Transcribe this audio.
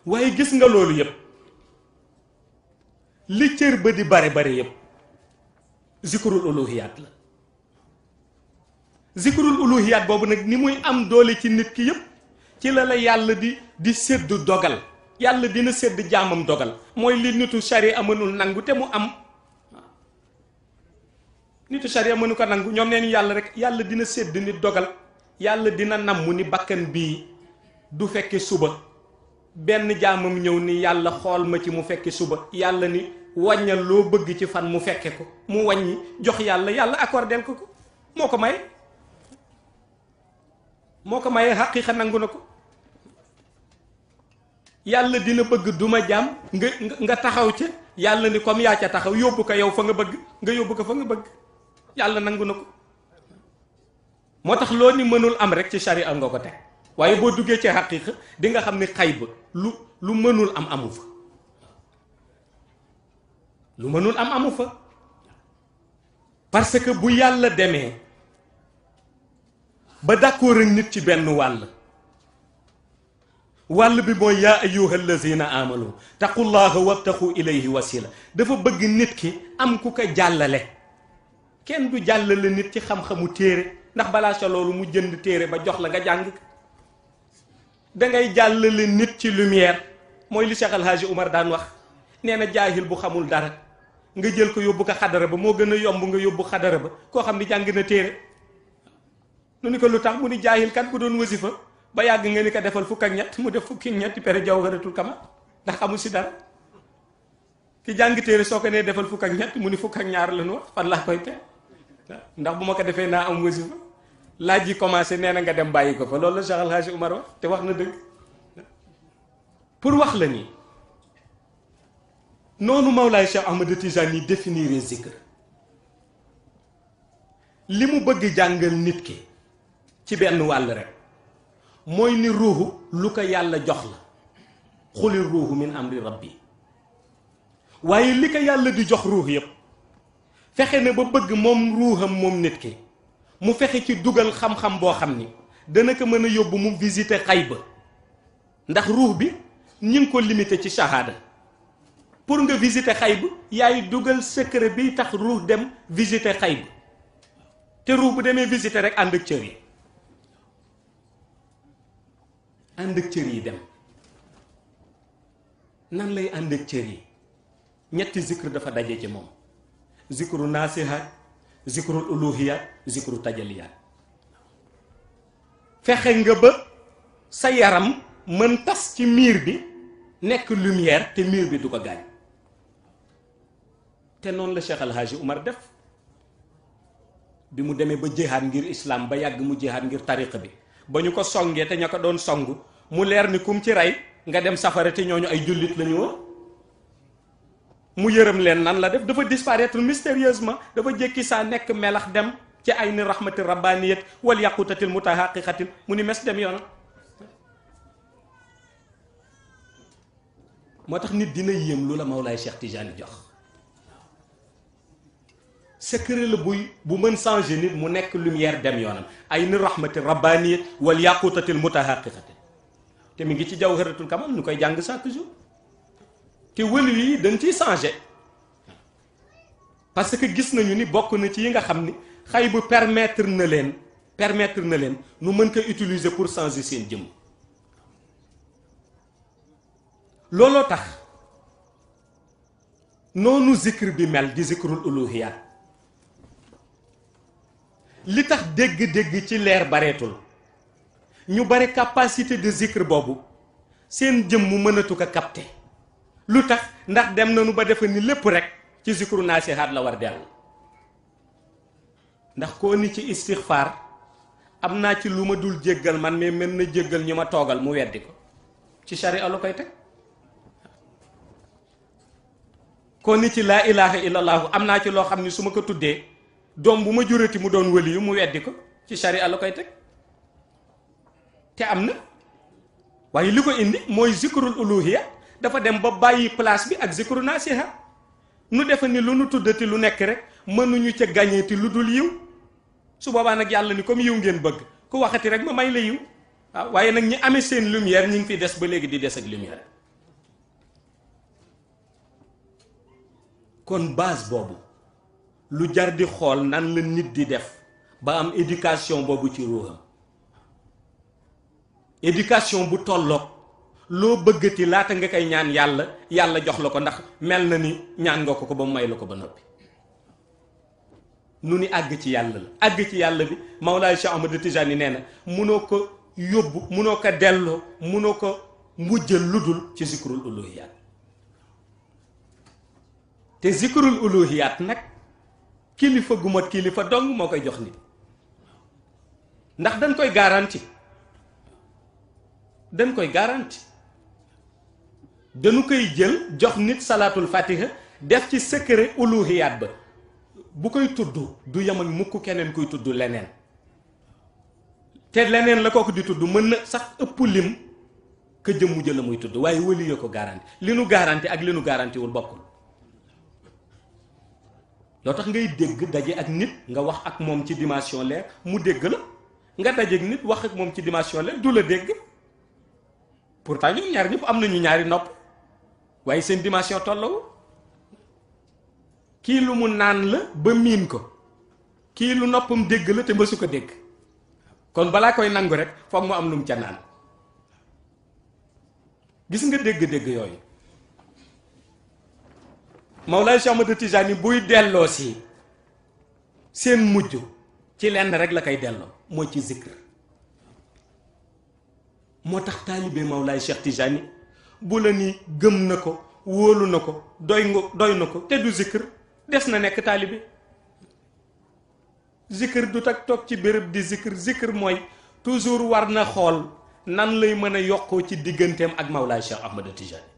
waaye gis nga loolu yépp li cër ba di bare bare yépp zikrul uluhiyaat la. zikrul uluhiyaat boobu nag ni muy am doole ci nit ki yépp ci la yàlla di sédd dogal. yàlla dina sédd jaamam dogal mooy li nitu sharia mënul nangu te mu am. nitu sharia mënu ko nangu ñoom neen yàlla rek yàlla dina sédd nit dogal. yàlla dina namm ni bakkan bii du fekke suba benn jaamam ñëw ni yàlla xool ma ci mu fekke suba yàlla ni wàññal loo bëgg ci fan mu fekke ko mu wàññi jox yàlla accordel ko moo ko maye. moo ko maye xaqiiqa nangu na ko. yàlla dina bëgg duma jaam nga taxaw ca yàlla ni comme yaa ca taxaw yóbbu ko yow fa nga bëgg nga yóbbu ko fa nga bëgg yàlla nangu na ko. moo tax loo ni mënul am rek ci sharia nga ko teg waaye boo duggee ci xaqiiqa di nga xam ni xayba lu mënul am amu fa. lu mënul am amu fa parce que bu yàlla demee ba d'accord ak nit ci benn wàll bi mooy yaa ayyuhal lazina amanu taqullaha wabtaxu ilayhi wasila dafa bëgg nit ki am ku ko jàllale. kenn du jàllale nit ci xam-xamu téere ndax balaa sa loolu mu jënd téere ba jox la nga jàng. dangay jàllale nit ci lumière mooy li Cheikh El Hadji Oumar daan wax nee na jaahil bu xamul dara nga jël ko yóbbu ko xadara ba moo gën a yomb nga yóbbu xadara ba koo xam ni jàng na téere. nu ni ko lu tax mu ni jaahil kat bu doon wasifa ba yàgg nga ni ko defal fukk ak ñett mu def fukki ñetti pere jawharatul kamal ndax xamul si dara. ki jàng téere soo ko nee defal fukk ak ñett mu ni fukk ak ñaar la ñu wax fan laa koy tee ndax bu ma ko defee naa am wasifa laaj yi commencé nee na nga dem bàyyi ko fa loolu la Cheikh El Hadji Oumar wax te wax na dëgg. pour wax la ni noonu Mawlaay Cheikh Ahmad Tijani définir zikr li mu bëgg jàngal nit ki ci benn wàll rek mooy ni ruuxu lu ko yàlla jox la xuli ruuxu min amri rabbi waaye li ko yàlla di jox ruux yépp fexe na ba bëgg moom ruuxam moom nit ki mu fexe ci dugal xam-xam boo xam ni dana ko mën a yóbbu mu visiter xayba ndax ruux bi ñi ngi ko limité ci shahada pour nga visiter xayba yaay dugal secret bi tax ruux dem visiter xayba te ruux bu demee visiter rek ànd ak cër yi ànd ak cër yi dem nan lay ànd ak cër yi ñetti zikr dafa daje ci moom zikru naasihaat zikrul uluhiyaat zikru tajaliyaat fexe nga ba sa yaram mën tas ci miir bi nekk lumière te miir bi du ko gaañ te noonu la Cheikh El Hadji Oumar def bi mu demee ba jihaad ngir islam ba yàgg mu jihaad ngir tariqa bi ba ñu ko songee te ña ko doon song mu leer ni kum ci rey nga dem safara te ñooñu ay jullit lañu woon mu yërëm leen nan la def dafa disparaître mystérieusement dafa jékki saa nekk melax dem ci ay ni rahmati rabbaniyat wal yaqutatil mutahaqiqatil mu ni mes dem yoon. moo tax nit dina yéem lu la Mawlaay Cheikh Tijani jox secret la bu mën changer nit mu nekk lumière dem yoonam ay ni rahmati rabbaniyat wal yaqutatil mutahaqiqatil te mi ngi ci jawharatul kamal ñu koy jàng chaque jour. te wëlu yi dañ ciy changé parce que gis nañu ni bokk na ci yi nga xam ni xay bu permettre na leen nu mën ko utiliser pour changer seen jëm. looloo tax noonu zikr bi mel di zikrul uluhiyaat li tax dégg-dégg ci leer bareetul ñu bare capacité de zikr boobu seen jëm mu mënatu ko capter. lu tax ndax dem nañu ba defe ni lépp rek ci zikru naasihaat la war dellu ndax koo ni ci istixfaar am naa ci lu ma dul jéggal man mais mën na jéggal ñu ma toogal mu weddi ko ci sharia la koy teg koo ni ci laa ilaha illallahu am naa ci loo xam ni su ma ko tuddee doom bu ma jurati mu doon wëli yu mu weddi ko ci sharia la koy teg te am na waaye li ko indi mooy zikrul uluhiya dafa dem ba bàyyi place bi ak zikru nasiha nu defe ni lu nu tuddati lu nekk rek mënuñu ca gañeeti lu dul yiw su boobaa nag yàlla ni comme yiw ngeen bëgg ku waxati rek ma may la yiw waaw waaye nag ñi amee seen lumière ñi ngi fi des ba léegi di des ak lumière kon base boobu lu jar di xool nan la nit di def ba am éducation boobu ci ruuxam, éducation bu tolloog loo bëggati laata nga koy ñaan yàlla yàlla jox la ko, ndax mel na ni ñaan nga ko ba mu may la ko ba noppi. nu ni àgg ci yàlla la, àgg ci yàlla bi Mawlaay Cheikh Ahmad Tijani nee na munoo ko yóbbu, munoo ko delloo, munoo ko mujjal ludul ci zikrul uluhiyaat. te zikrul uluhiyaat nag kilifa gu mat kilifa dong moo koy jox nit, ndax dañ koy garanti, dañ koy garanti. dañu koy jël jox nit salaatul fatiha def ci secret uluhiyaat ba, bu koy tudd du yem ak mukk keneen kuy tudd leneen, te leneen la kooku di tudd mën na sax ëpp lim ka jëmmu jël la muy tudd, waaye wali yo ko garanti. li nu garanti ak li nu garanti wul bokkul. loo tax ngay dégg daje ak nit nga wax ak moom ci dimension leer mu dégg la, nga daje ak nit wax ak moom ci dimension leer du la dégg. pourtant ñoom ñaar ñëpp am nañu ñaari nopp, waaye seen dimension tolloo. kii lu mu naan la ba miin ko, kii lu noppam dégg la te mësu ko dégg. kon balaa koy nangu rek foog mu am lu mu ca naan. gis nga dégg-dégg yooyu Mawlaay Cheikh Ahmad Tijani buy delloo si seen mujj ci lenn rek la koy delloo, mooy ci zikr. moo tax taalibe Mawlaay Cheikh Tijani bu la ni gëm na ko, wóolu na ko, doy na ko te du zikr, des na nekk taalibe. zikr du tak toog ci béréb di zikr mooy toujours war na xool nan lay mën a yokkoo ci digganteem ak Mawlaay Cheikh Ahmad Tijani.